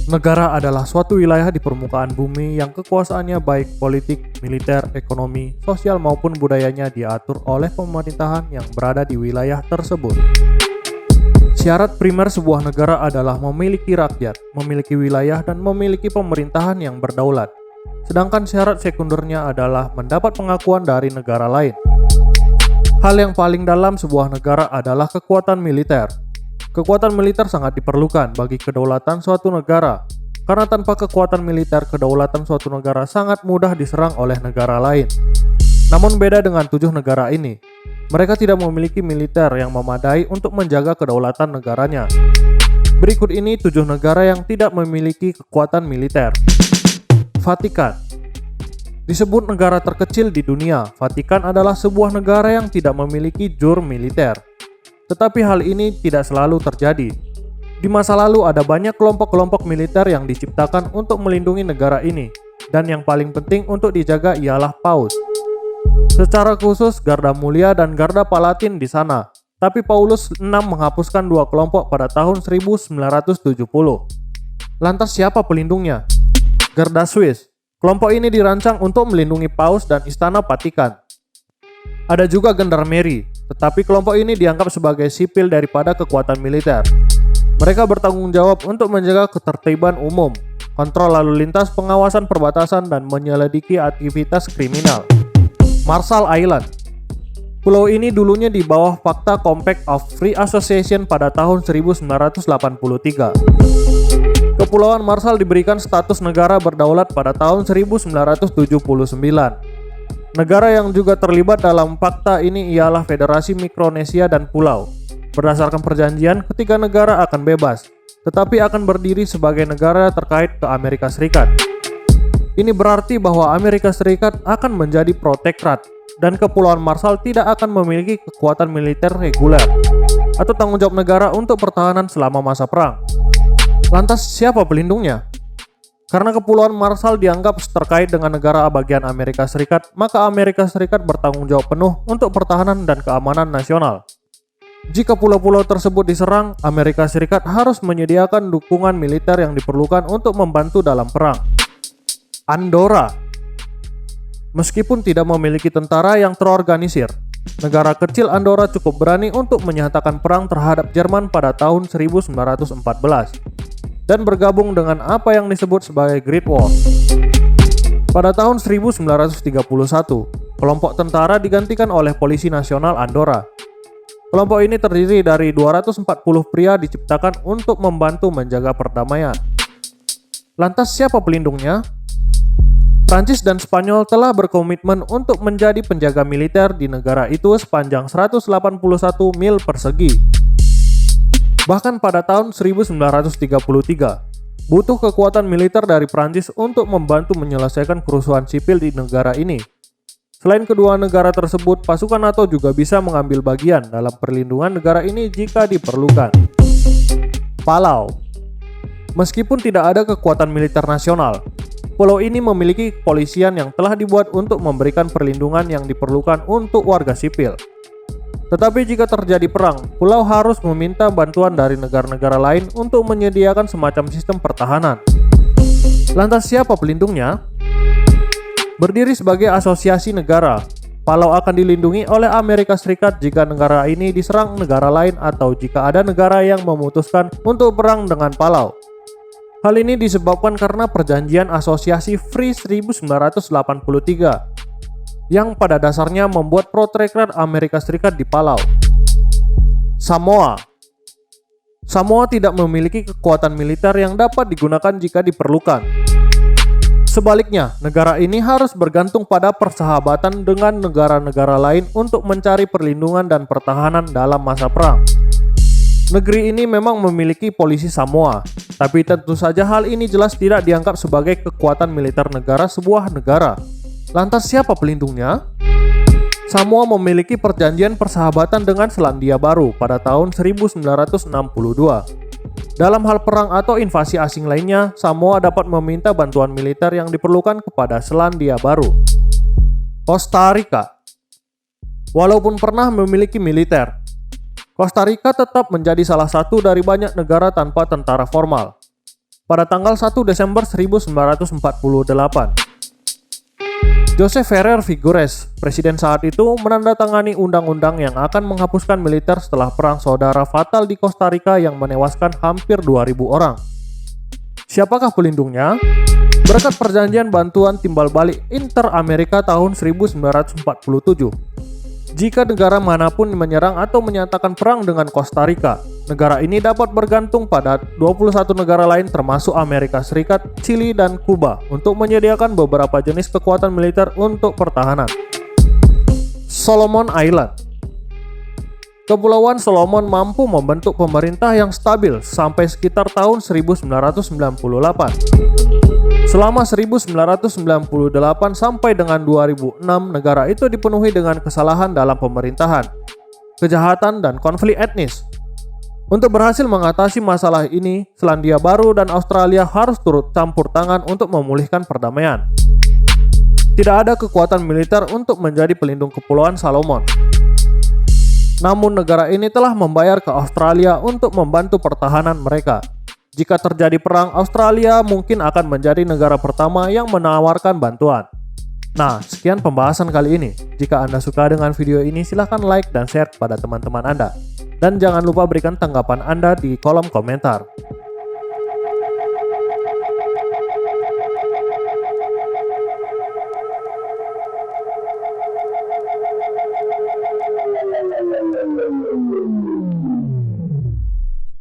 Negara adalah suatu wilayah di permukaan bumi yang kekuasaannya baik politik, militer, ekonomi, sosial maupun budayanya diatur oleh pemerintahan yang berada di wilayah tersebut. Syarat primer sebuah negara adalah memiliki rakyat, memiliki wilayah, dan memiliki pemerintahan yang berdaulat. Sedangkan syarat sekundernya adalah mendapat pengakuan dari negara lain. Hal yang paling dalam sebuah negara adalah kekuatan militer. Kekuatan militer sangat diperlukan bagi kedaulatan suatu negara, karena tanpa kekuatan militer, kedaulatan suatu negara sangat mudah diserang oleh negara lain. Namun beda dengan 7 negara ini, mereka tidak memiliki militer yang memadai untuk menjaga kedaulatan negaranya. Berikut ini 7 negara yang tidak memiliki kekuatan militer. Vatikan. Disebut negara terkecil di dunia, Vatikan adalah sebuah negara yang tidak memiliki jur militer. Tetapi hal ini tidak selalu terjadi. Di masa lalu ada banyak kelompok-kelompok militer yang diciptakan untuk melindungi negara ini, dan yang paling penting untuk dijaga ialah Paus. Secara khusus Garda Mulia dan Garda Palatin di sana, tapi Paulus VI menghapuskan 2 kelompok pada tahun 1970. Lantas siapa pelindungnya? Garda Swiss. Kelompok ini dirancang untuk melindungi Paus dan Istana Vatikan. Ada juga Gendarmerie, tetapi kelompok ini dianggap sebagai sipil daripada kekuatan militer. Mereka bertanggung jawab untuk menjaga ketertiban umum, kontrol lalu lintas, pengawasan perbatasan, dan menyelidiki aktivitas kriminal. Marshall Island. Pulau ini dulunya di bawah Fakta Compact of Free Association pada tahun 1983. Kepulauan Marshall diberikan status negara berdaulat pada tahun 1979. Negara yang juga terlibat dalam fakta ini ialah Federasi Mikronesia dan Pulau. Berdasarkan perjanjian, ketiga negara akan bebas, tetapi akan berdiri sebagai negara terkait ke Amerika Serikat. Ini berarti bahwa Amerika Serikat akan menjadi protektorat, dan Kepulauan Marshall tidak akan memiliki kekuatan militer reguler atau tanggung jawab negara untuk pertahanan selama masa perang. Lantas siapa pelindungnya? Karena Kepulauan Marshall dianggap terkait dengan negara bagian Amerika Serikat, maka Amerika Serikat bertanggung jawab penuh untuk pertahanan dan keamanan nasional. Jika pulau-pulau tersebut diserang, Amerika Serikat harus menyediakan dukungan militer yang diperlukan untuk membantu dalam perang. Andorra. Meskipun tidak memiliki tentara yang terorganisir, negara kecil Andorra cukup berani untuk menyatakan perang terhadap Jerman pada tahun 1914. Dan bergabung dengan apa yang disebut sebagai Great War. Pada tahun 1931, kelompok tentara digantikan oleh Polisi Nasional Andorra. Kelompok ini terdiri dari 240 pria diciptakan untuk membantu menjaga perdamaian. Lantas siapa pelindungnya? Prancis dan Spanyol telah berkomitmen untuk menjadi penjaga militer di negara itu sepanjang 181 mil persegi. Bahkan pada tahun 1933, butuh kekuatan militer dari Prancis untuk membantu menyelesaikan kerusuhan sipil di negara ini. Selain kedua negara tersebut, pasukan NATO juga bisa mengambil bagian dalam perlindungan negara ini jika diperlukan. Palau. Meskipun tidak ada kekuatan militer nasional, pulau ini memiliki kepolisian yang telah dibuat untuk memberikan perlindungan yang diperlukan untuk warga sipil. Tetapi jika terjadi perang, pulau harus meminta bantuan dari negara-negara lain untuk menyediakan semacam sistem pertahanan. Lantas siapa pelindungnya? Berdiri sebagai asosiasi negara, Palau akan dilindungi oleh Amerika Serikat jika negara ini diserang negara lain atau jika ada negara yang memutuskan untuk perang dengan Palau. Hal ini disebabkan karena perjanjian asosiasi Free 1983. Yang pada dasarnya membuat protektorat Amerika Serikat di Palau. Samoa. Samoa tidak memiliki kekuatan militer yang dapat digunakan jika diperlukan. Sebaliknya, negara ini harus bergantung pada persahabatan dengan negara-negara lain untuk mencari perlindungan dan pertahanan dalam masa perang. Negeri ini memang memiliki polisi Samoa, tapi tentu saja hal ini jelas tidak dianggap sebagai kekuatan militer negara sebuah negara. Lantas siapa pelindungnya? Samoa memiliki perjanjian persahabatan dengan Selandia Baru pada tahun 1962. Dalam hal perang atau invasi asing lainnya, Samoa dapat meminta bantuan militer yang diperlukan kepada Selandia Baru. Costa Rica. Walaupun pernah memiliki militer, Costa Rica tetap menjadi salah satu dari banyak negara tanpa tentara formal. pada tanggal 1 Desember 1948. José Ferrer Figueres, presiden saat itu, menandatangani undang-undang yang akan menghapuskan militer setelah perang saudara fatal di Kosta Rika yang menewaskan hampir 2.000 orang. Siapakah pelindungnya? Berkat perjanjian bantuan timbal balik Inter-Amerika tahun 1947. Jika negara manapun menyerang atau menyatakan perang dengan Kosta Rika, negara ini dapat bergantung pada 21 negara lain termasuk Amerika Serikat, Chili, dan Kuba untuk menyediakan beberapa jenis kekuatan militer untuk pertahanan. Solomon Island. Kepulauan Solomon mampu membentuk pemerintah yang stabil sampai sekitar tahun 1998. Selama 1998 sampai dengan 2006, negara itu dipenuhi dengan kesalahan dalam pemerintahan, kejahatan, dan konflik etnis. Untuk berhasil mengatasi masalah ini, Selandia Baru dan Australia harus turut campur tangan untuk memulihkan perdamaian. Tidak ada kekuatan militer untuk menjadi pelindung Kepulauan Solomon. Namun negara ini telah membayar ke Australia untuk membantu pertahanan mereka. Jika terjadi perang, Australia mungkin akan menjadi negara pertama yang menawarkan bantuan. Nah, sekian pembahasan kali ini. Jika Anda suka dengan video ini, silahkan like dan share kepada teman-teman Anda. Dan jangan lupa berikan tanggapan Anda di kolom komentar.